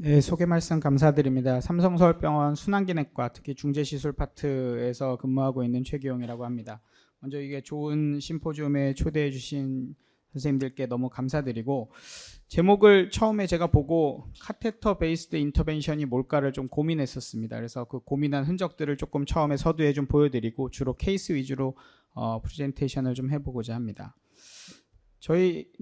네, 소개 말씀 감사드립니다. 삼성서울병원 순환기내과 특히 중재시술 파트에서 근무하고 있는 최기용이라고 합니다. 먼저 이게 좋은 심포지움에 초대해 주신 선생님들께 너무 감사드리고, 제목을 처음에 제가 보고 카테터 베이스드 인터벤션이 뭘까를 좀 고민했었습니다. 그래서 그 고민한 흔적들을 조금 처음에 서두에 좀 보여드리고 주로 케이스 위주로 프레젠테이션을 좀 해보고자 합니다.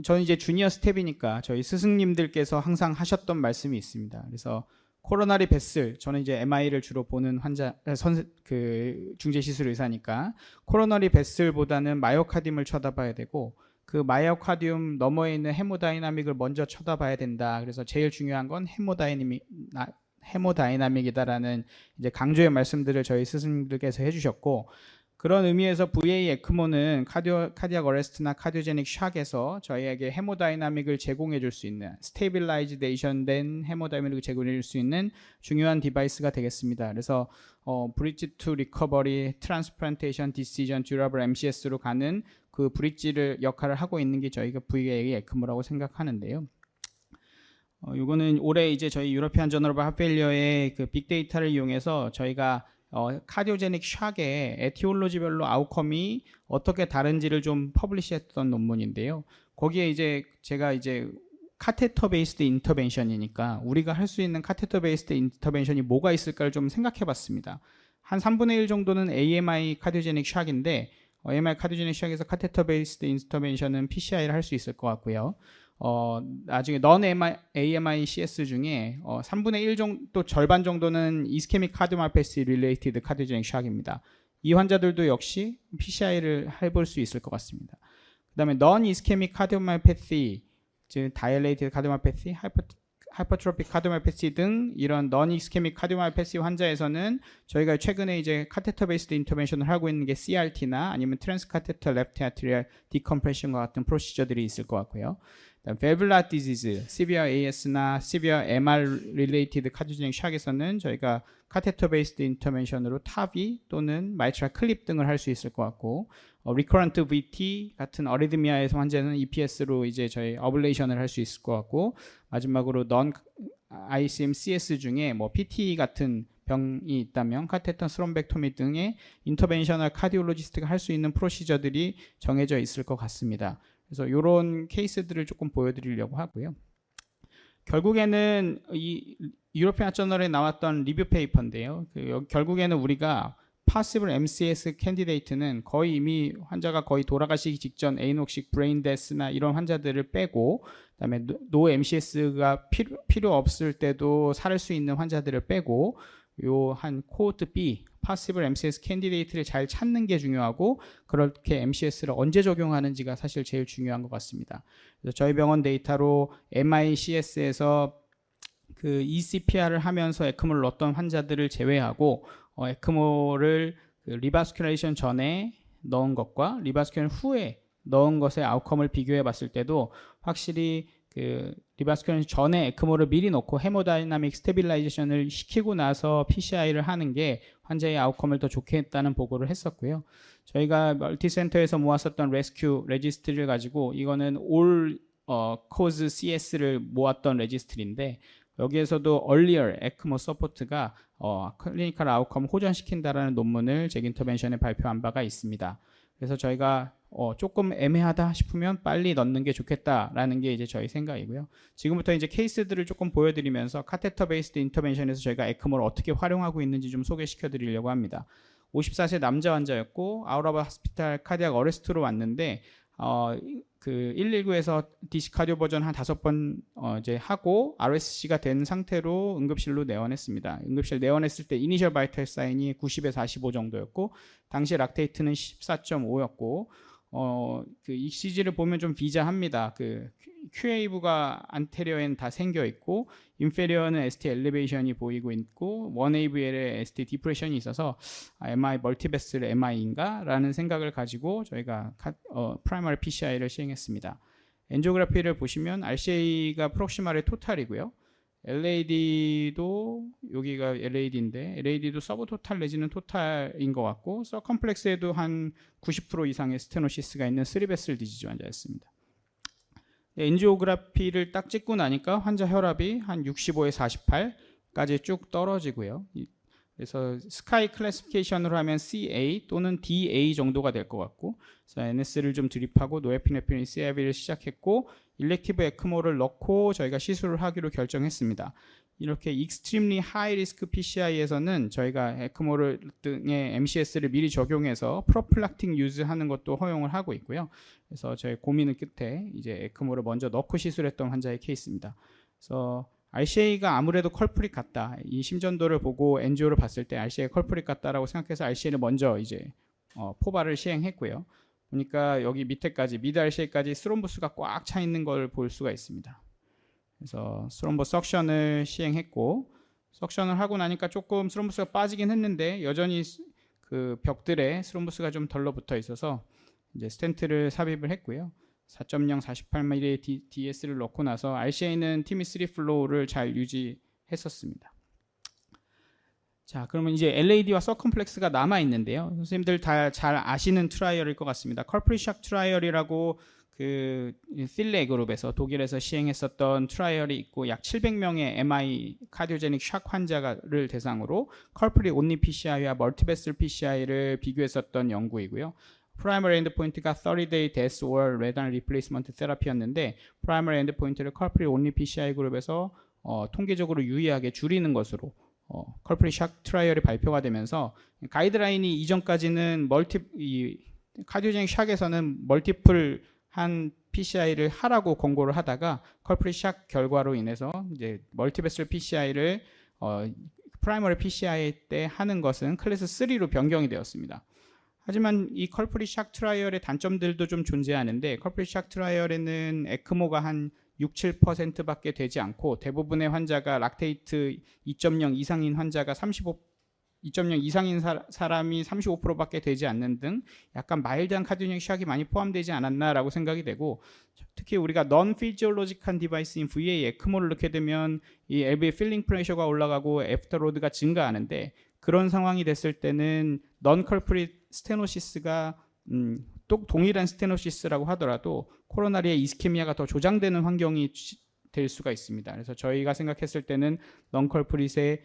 저는 이제 주니어 스텝이니까 저희 스승님들께서 항상 하셨던 말씀이 있습니다. 그래서 코로나리 베슬, 저는 이제 MI를 주로 보는 중재시술 의사니까 코로나리 베슬보다는 마이오카디움을 쳐다봐야 되고, 그 마이오카디움 너머에 있는 헤모다이나믹을 먼저 쳐다봐야 된다. 그래서 제일 중요한 건 헤모다이나믹이다라는 이제 강조의 말씀들을 저희 스승님들께서 해주셨고, 그런 의미에서 VA 에크모는 카디악 어레스트나 카디오제닉 샥에서 저희에게 헤모다이나믹을 제공해 줄 수 있는, 스테빌라이제이션 된 헤모다이나믹을 제공해 줄 수 있는 중요한 디바이스가 되겠습니다. 그래서 브릿지 투 리커버리, 트랜스플란테이션, 디시전, 듀러블 MCS로 가는 그 브릿지를 역할을 하고 있는 게 저희가 VA 에크모라고 생각하는데요. 이거는 올해 이제 저희 유러피안 저널 오브 하트페일리어의 그 빅데이터를 이용해서 저희가 카디오제닉 샥의 에티올로지별로 아웃컴이 어떻게 다른지를 좀 퍼블리시했던 논문인데요. 거기에 이제 제가 이제 카테터 베이스드 인터벤션이니까 우리가 할 수 있는 카테터 베이스드 인터벤션이 뭐가 있을까를 좀 생각해 봤습니다. 한 3분의 1 정도는 AMI 카디오제닉 샥인데, AMI 카디오제닉 샥에서 카테터 베이스드 인터벤션은 PCI를 할 수 있을 것 같고요. 나중에 넌 AMI CS 중에 3분의 1 정도, 절반 정도는 이스케믹 카디오마이패시 릴레이티드 카디오제닉 샥입니다. 이 환자들도 역시 PCI를 해볼 수 있을 것 같습니다. 그 다음에 넌 이스케믹 카디오마이패시, 즉 다이레이티드 카디오마이패시, 하이퍼트로픽 카디오마이패시 등 이런 넌 이스케믹 카디오마이패시 환자에서는 저희가 최근에 이제 카테터 베이스드 인터벤션을 하고 있는 게 CRT나 아니면 트랜스 카테터 레프트 아트리얼 디컴프레션과 같은 프로시저들이 있을 것 같고요. 밸뉼라 디지즈, 시비어 AS나 시비어 MR 릴레이티드 카디오제닉 샥에서는 저희가 카테터 베이스드 인터벤션으로 타비 또는 마이트랄 클립 등을 할 수 있을 것 같고, 리커런트 VT 같은 어리드미아에서 환자는 EPS로 이제 저희 어블레이션을 할 수 있을 것 같고, 마지막으로 넌 ICM CS 중에 뭐 PT 같은 병이 있다면 카테터 스롬벡토미 등의 인터벤셔널 카디올로지스트가 할 수 있는 프로시저들이 정해져 있을 것 같습니다. 그래서 이런 케이스들을 조금 보여드리려고 하고요. 결국에는 이 유로피안 저널에 나왔던 리뷰 페이퍼인데요. 결국에는 우리가 파시블 MCS 캔디데이트는 거의 이미 환자가 거의 돌아가시기 직전 에이녹식 브레인 데스나 이런 환자들을 빼고, 그다음에 노 MCS가 필요 없을 때도 살 수 있는 환자들을 빼고, 요 한 코호트 B 파시블 MCS 캔디데이트를 잘 찾는 게 중요하고, 그렇게 MCS를 언제 적용하는지가 사실 제일 중요한 것 같습니다. 그래서 저희 병원 데이터로 MICS에서 그 ECPR을 하면서 에크모를 넣었던 환자들을 제외하고, 에크모를 그 리바스큘레이션 전에 넣은 것과 리바스큘레이션 후에 넣은 것의 아웃컴을 비교해 봤을 때도 확실히 그 리바스큘레이션 전에 에크모를 미리 넣고 헤모다이나믹 스테빌라이제이션을 시키고 나서 PCI를 하는 게 환자의 아웃컴을 더 좋게 했다는 보고를 했었고요. 저희가 멀티센터에서 모았었던 레스큐 레지스트리를 가지고, 이거는 올 코즈 CS를 모았던 레지스트리인데, 여기에서도 earlier ECMO 서포트가 클리니컬 아웃컴 호전시킨다라는 논문을 잭인터벤션에 발표한 바가 있습니다. 그래서 저희가 조금 애매하다 싶으면 빨리 넣는 게 좋겠다라는 게 이제 저희 생각이고요. 지금부터 이제 케이스들을 조금 보여드리면서 카테터 베이스드 인터벤션에서 저희가 에크모를 어떻게 활용하고 있는지 좀 소개시켜 드리려고 합니다. 54세 남자 환자였고 아우라바 하스피탈 카디악 어레스트로 왔는데, 그 119에서 DC 카디오 버전 한 5번 이제 하고 RSC가 된 상태로 응급실로 내원했습니다. 응급실 내원했을 때 이니셜 바이탈 사인이 90에서 45 정도였고, 당시 락테이트는 14.5였고, 그 ECG를 보면 좀 비자합니다. 그 QA부가 안테리어에는 다 생겨 있고, 인페리어는 ST 엘리베이션이 보이고 있고, 1AVL에 ST 디프레션이 있어서 MI 멀티베슬 MI인가? 라는 생각을 가지고 저희가 프라이머리 PCI를 시행했습니다. 엔지오그래피를 보시면 RCA가 프록시말의 토탈이고요. LAD도 여기가 LAD인데 LAD도 서브 토탈 내지는 토탈인 것 같고, 서컴플렉스에도 한 90% 이상의 스테노시스가 있는 3베슬 디지즈 환자였습니다. 엔지오그래피를 딱 찍고 나니까 환자 혈압이 한 65에 48까지 쭉 떨어지고요. 그래서 스카이 클래시피케이션으로 하면 CA 또는 DA 정도가 될 것 같고, 그래서 NS를 좀 드립하고 노에피네프린 CIV를 시작했고 일렉티브 에크모를 넣고 저희가 시술을 하기로 결정했습니다. 이렇게 extremely high risk PCI에서는 저희가 에크모를 등의 MCS를 미리 적용해서 프로필락틱 유즈하는 것도 허용을 하고 있고요. 그래서 저희 고민의 끝에 이제 에크모를 먼저 넣고 시술했던 환자의 케이스입니다. 그래서 RCA가 아무래도 컬프릿 같다. 이 심전도를 보고 엔지오를 봤을 때 RCA가 컬프릿 같다라고 생각해서 RCA를 먼저 이제 포발을 시행했고요. 보니까 여기 밑에까지 미드 RCA까지 스롬보스가 꽉 차 있는 걸 볼 수가 있습니다. 그래서 스롬보 석션을 시행했고, 석션을 하고 나니까 조금 스롬보스가 빠지긴 했는데 여전히 그 벽들에 스롬보스가 좀 덜러붙어 있어서 이제 스텐트를 삽입을 했고요. 4.0 48mm DS를 넣고 나서 RCA는 TIMI3 플로우를 잘 유지했었습니다. 자, 그러면 이제 LAD와 서컴플렉스가 남아 있는데요. 선생님들 다 잘 아시는 트라이얼일 것 같습니다. 컬프릿 샥 트라이얼이라고 그 필레 그룹에서 독일에서 시행했었던 트라이얼이 있고 약 700명의 MI 카디오제닉 샥 환자를 대상으로 컬프릿 온리 PCI와 멀티베슬 PCI를 비교했었던 연구이고요. 프라이머리 엔드포인트가 30day death or renal replacement therapy였는데 프라이머리 엔드포인트를 컬프릿 온리 PCI 그룹에서 통계적으로 유의하게 줄이는 것으로 컬프릿 샥 트라이얼이 발표가 되면서 가이드라인이 이전까지는 카디오제닉 샥에서는 멀티플 한 PCI를 하라고 권고를 하다가 컬프릿 샥 결과로 인해서 이제 멀티베슬 PCI를 프라이머리 PCI 때 하는 것은 클래스 3로 변경이 되었습니다. 하지만 이 컬프릿 샥 트라이얼의 단점들도 좀 존재하는데 컬프릿 샥 트라이얼에는 에크모가 한 6, 7%밖에 되지 않고 대부분의 환자가 락테이트 2.0 이상인 환자가 2.0 이상인 사람이 35%밖에 되지 않는 등 약간 마일드한 카디오제닉 샥이 많이 포함되지 않았나라고 생각이 되고, 특히 우리가 non-physiologic한 디바이스인 VA 에크모를 넣게 되면 이 LV 필링 프레셔가 올라가고 애프터로드가 증가하는데 그런 상황이 됐을 때는 non-culprit 스테노시스가 또 동일한 스테노시스라고 하더라도 코로나리의 이스케미아가 더 조장되는 환경이 될 수가 있습니다. 그래서 저희가 생각했을 때는 non-culprit에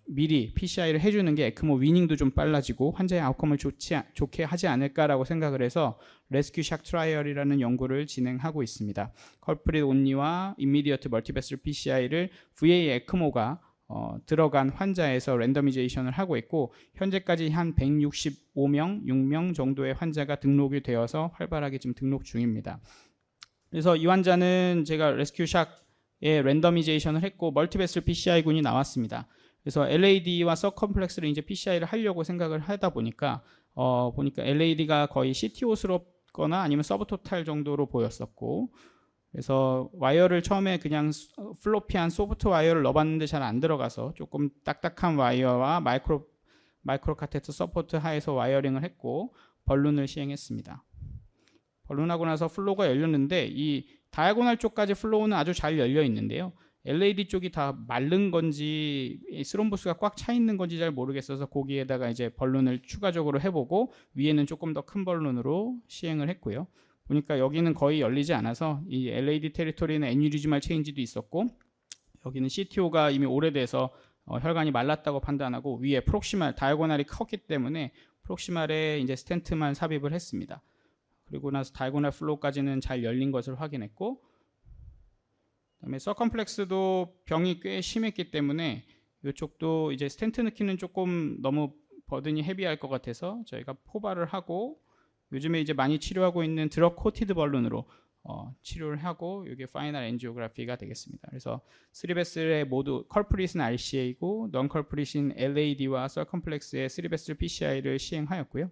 미리 PCI를 해주는 게 에크모 위닝도 좀 빨라지고 환자의 아웃컴을 좋게 하지 않을까라고 생각을 해서 레스큐 샥 트라이얼이라는 연구를 진행하고 있습니다. 컬프릿 온리와 이미디어트 멀티베슬 PCI를 VA 에크모가 들어간 환자에서 랜더미제이션을 하고 있고 현재까지 한 165명, 6명 정도의 환자가 등록이 되어서 활발하게 지금 등록 중입니다. 그래서 이 환자는 제가 레스큐 샥에 랜더미제이션을 했고 멀티베슬 PCI군이 나왔습니다. 그래서 LAD와 서컴플렉스를 이제 PCI를 하려고 생각을 하다 보니까 LAD가 거의 CTO스럽거나 아니면 서브토탈 정도로 보였었고, 그래서 와이어를 처음에 그냥 플로피한 소프트 와이어를 넣어봤는데 잘 안 들어가서 조금 딱딱한 와이어와 마이크로 카테터 서포트 하에서 와이어링을 했고 벌룬을 시행했습니다. 벌룬하고 나서 플로우가 열렸는데 이 다이아고널 쪽까지 플로우는 아주 잘 열려 있는데요. LAD 쪽이 다 마른 건지 스롬보스가 꽉 차 있는 건지 잘 모르겠어서 거기에다가 이제 벌룬을 추가적으로 해보고 위에는 조금 더 큰 벌룬으로 시행을 했고요. 보니까 여기는 거의 열리지 않아서 이 LAD 테리토리는 애뉴리즈말 체인지도 있었고 여기는 CTO가 이미 오래돼서 혈관이 말랐다고 판단하고 위에 프록시말 다이아고널이 컸기 때문에 프록시말에 이제 스텐트만 삽입을 했습니다. 그리고 나서 다이아고널 플로우까지는 잘 열린 것을 확인했고, 그다음에 서컴플렉스도 병이 꽤 심했기 때문에 이쪽도 이제 스텐트 넣기는 조금 너무 버든이 헤비할 것 같아서 저희가 포발을 하고 요즘에 이제 많이 치료하고 있는 드럭 코티드 벌룬으로 치료를 하고 이게 파이널 엔지오그래피가 되겠습니다. 그래서 3베슬의 모두 컬프릿은 RCA이고 넌 컬프릿인 LAD와 서컴플렉스의 3베슬 PCI를 시행하였고요.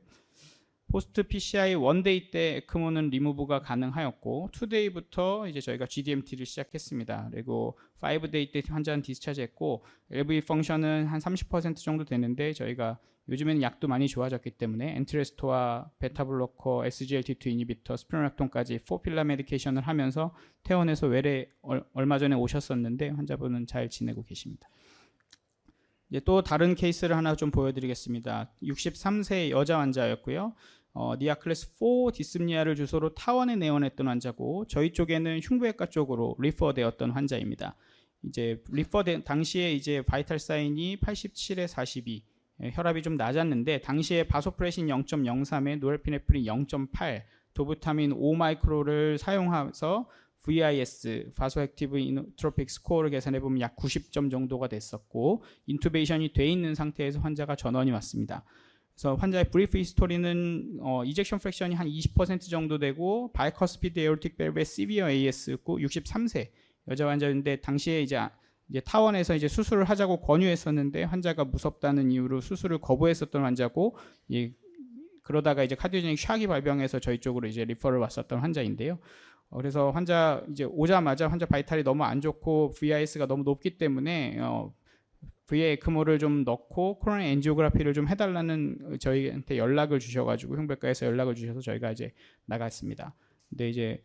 포스트 PCI 1데이 때 에크모는 리무브가 가능하였고 2데이부터 이제 저희가 GDMT를 시작했습니다. 그리고 5데이 때 환자는 디스차지했고 LV 펑션은 한 30% 정도 되는데 저희가 요즘에는 약도 많이 좋아졌기 때문에 엔트레스토와 베타블로커, SGLT2 이니비터, 스피로락톤까지 4필라 메디케이션을 하면서 퇴원해서 외래 얼마 전에 오셨었는데 환자분은 잘 지내고 계십니다. 이제 또 다른 케이스를 하나 좀 보여드리겠습니다. 63세 여자 환자였고요. 니아클래스 4 디스프니아를 주소로 타원에 내원했던 환자고 저희 쪽에는 흉부외과 쪽으로 리퍼되었던 환자입니다. 이제 당시에 이제 바이탈 사인이 87에 42, 혈압이 좀 낮았는데 당시에 바소프레신 0.03에 노르에피네프린 0.8, 도부타민 5마이크로를 사용해서 VIS, 바소액티브 이노트로픽 스코어를 계산해 보면 약 90점 정도가 됐었고 인투베이션이 돼 있는 상태에서 환자가 전원이 왔습니다. 그래서 환자의 브리프 히스토리는 이젝션 프랙션이 한 20% 정도 되고 바이커스피드 에어틱 밸브의 시비어 AS였고 63세 여자 환자인데 당시에 이제 타원에서 이제 수술을 하자고 권유했었는데 환자가 무섭다는 이유로 수술을 거부했었던 환자고 그러다가 이제 카디오제닉 샥이 발병해서 저희 쪽으로 이제 리퍼를 왔었던 환자인데요. 그래서 환자 이제 오자마자 환자 바이탈이 너무 안 좋고 VIS가 너무 높기 때문에 VA 에크모를 좀 넣고 코로나 엔지오그라피를 좀 해달라는 저희한테 연락을 주셔가지고 흉부외과에서 연락을 주셔서 저희가 이제 나갔습니다. 근데 이제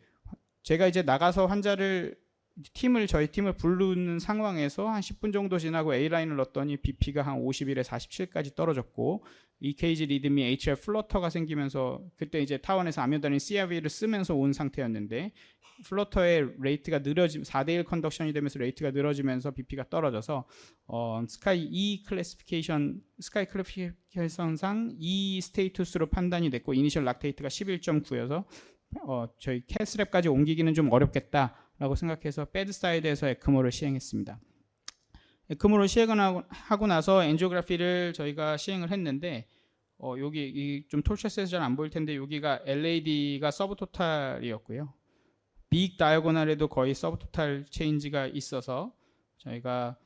제가 이제 나가서 저희 팀을 부르는 상황에서 한 10분 정도 지나고 A라인을 넣었더니 BP가 한 51에 47까지 떨어졌고 EKG 리드미 HR 플러터가 생기면서 그때 이제 타원에서 아미오다닌 CRV를 쓰면서 온 상태였는데 플러터의 레이트가 4대1 컨덕션이 되면서 레이트가 늘어지면서 BP가 떨어져서 스카이 클래시피케이션상 E 스테이투스로 판단이 됐고 이니셜 락테이트가 11.9여서 저희 캐스랩까지 옮기기는 좀 어렵겠다라고 생각해서 배드사이드에서 에크모를 시행했습니다. 에크모를 시행하고 나서 엔지오그래피를 저희가 시행을 했는데 여기 좀 톨셔스에서 잘 안 보일 텐데 여기가 LAD가 서브토탈이었고요. 빅 다이아고널에도 거의 서브토탈 체인지가 있어서 저희가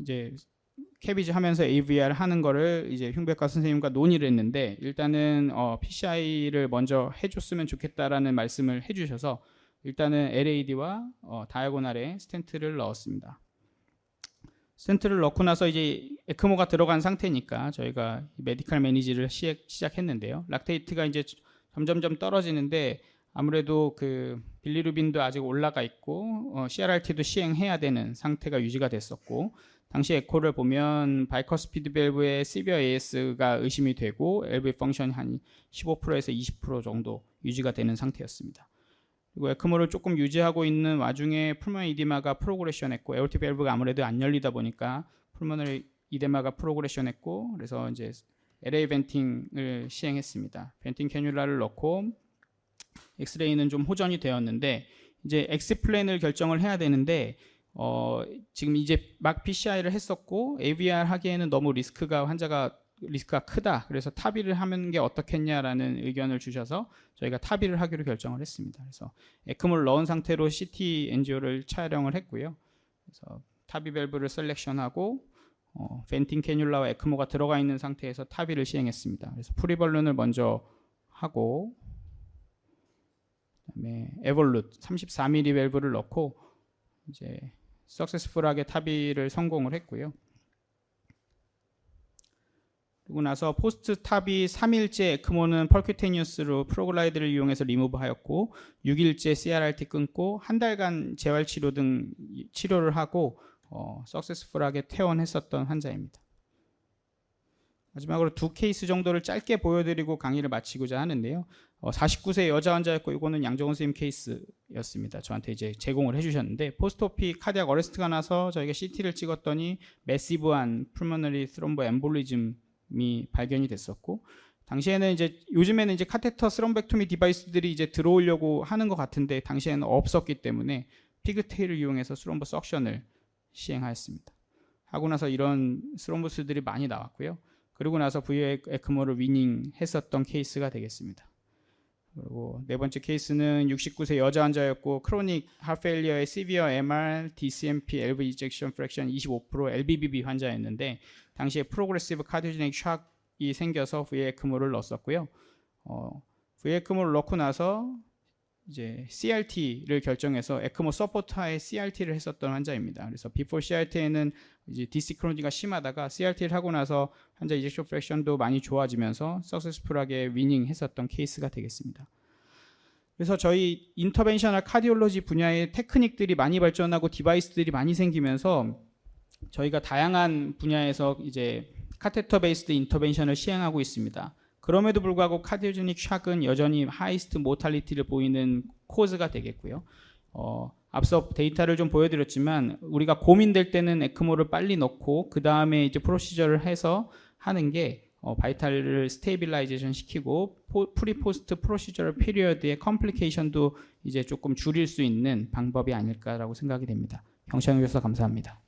이제 캐비지 하면서 AVR 하는 거를 이제 흉부외과 선생님과 논의를 했는데 일단은 PCI를 먼저 해줬으면 좋겠다라는 말씀을 해주셔서 일단은 LAD와 다이아고널에 스텐트를 넣었습니다. 스텐트를 넣고 나서 이제 에크모가 들어간 상태니까 저희가 메디컬 매니지를 시작했는데요. 락테이트가 이제 점점점 떨어지는데 아무래도 그 빌리루빈도 아직 올라가 있고 CRRT도 시행해야 되는 상태가 유지가 됐었고 당시 에코를 보면 바이커스피드 밸브의 시비어 AS가 의심이 되고 LV 펑션이 한 15%에서 20% 정도 유지가 되는 상태였습니다. 그리고 에크모를 조금 유지하고 있는 와중에 풀모너리 이디마가 프로그레션했고 에어티 밸브가 아무래도 안 열리다 보니까 풀모너리 이데마가 프로그레션했고 그래서 이제 LA 벤팅을 시행했습니다. 벤팅 캐뉼라를 넣고 엑스레이는 좀 호전이 되었는데 이제 엑스플랜을 결정을 해야 되는데 지금 이제 막 PCI를 했었고 AVR 하기에는 너무 환자가 리스크가 크다. 그래서 타비를 하는 게 어떻겠냐라는 의견을 주셔서 저희가 타비를 하기로 결정을 했습니다. 그래서 에크모를 넣은 상태로 CT 엔지오를 촬영을 했고요. 그래서 타비 밸브를 셀렉션하고 벤팅 캐뉼라와 에크모가 들어가 있는 상태에서 타비를 시행했습니다. 그래서 프리벌룬을 먼저 하고 그다음에 에볼룻 34mm 밸브를 넣고 이제 석세스풀하게 타비를 성공을 했고요. 그리고 나서 포스트 타비 3일째 에크모는 펄큐테니어스로 프로글라이드를 이용해서 리무브하였고 6일째 CRRT 끊고 한 달간 재활치료 등 치료를 하고 석세스풀하게 퇴원했었던 환자입니다. 마지막으로 2케이스 정도를 짧게 보여드리고 강의를 마치고자 하는데요. 49세 여자 환자였고 이거는 양정원 선생님 케이스였습니다. 저한테 이제 제공을 해주셨는데 포스트오피 카디악 어레스트가 나서 저희가 CT를 찍었더니 매시브한 풀모너리 스롬보 엠볼리즘이 발견이 됐었고 당시에는 이제 요즘에는 이제 카테터 스롬벡토미 디바이스들이 이제 들어오려고 하는 것 같은데 당시에는 없었기 때문에 피그테일을 이용해서 스롬보 석션을 시행하였습니다. 하고 나서 이런 스롬보스들이 많이 나왔고요. 그리고 나서 VA 에크모를 위닝했었던 케이스가 되겠습니다. 그리고 네 번째 케이스는 69세 여자 환자였고 크로닉 하페일리어의 시비어 MR, DCMP, LV 이젝션 프랙션 25% LBBB 환자였는데 당시에 프로그레시브 카디오제닉 샥이 생겨서 VA 에크모를 넣었었고요. VA 에크모를 넣고 나서 이제 CRT를 결정해서 에크모 서포터에 CRT를 했었던 환자입니다. 그래서 비포 CRT에는 이제 DC 크로닉가 심하다가 CRT를 하고 나서 환자 이젝션 프랙션도 많이 좋아지면서 석세스풀하게 위닝했었던 케이스가 되겠습니다. 그래서 저희 인터벤셔널 카디올로지 분야의 테크닉들이 많이 발전하고 디바이스들이 많이 생기면서 저희가 다양한 분야에서 이제 카테터 베이스드 인터벤션을 시행하고 있습니다. 그럼에도 불구하고 카디오제닉 샥은 여전히 하이스트 모탈리티를 보이는 코즈가 되겠고요. 앞서 데이터를 좀 보여드렸지만 우리가 고민될 때는 에크모를 빨리 넣고 그 다음에 이제 프로시저를 해서 하는 게 바이탈을 스테이빌라이제이션 시키고 프리포스트 프로시저럴 피리어드의 컴플리케이션도 이제 조금 줄일 수 있는 방법이 아닐까라고 생각이 됩니다. 경시현 교수 감사합니다.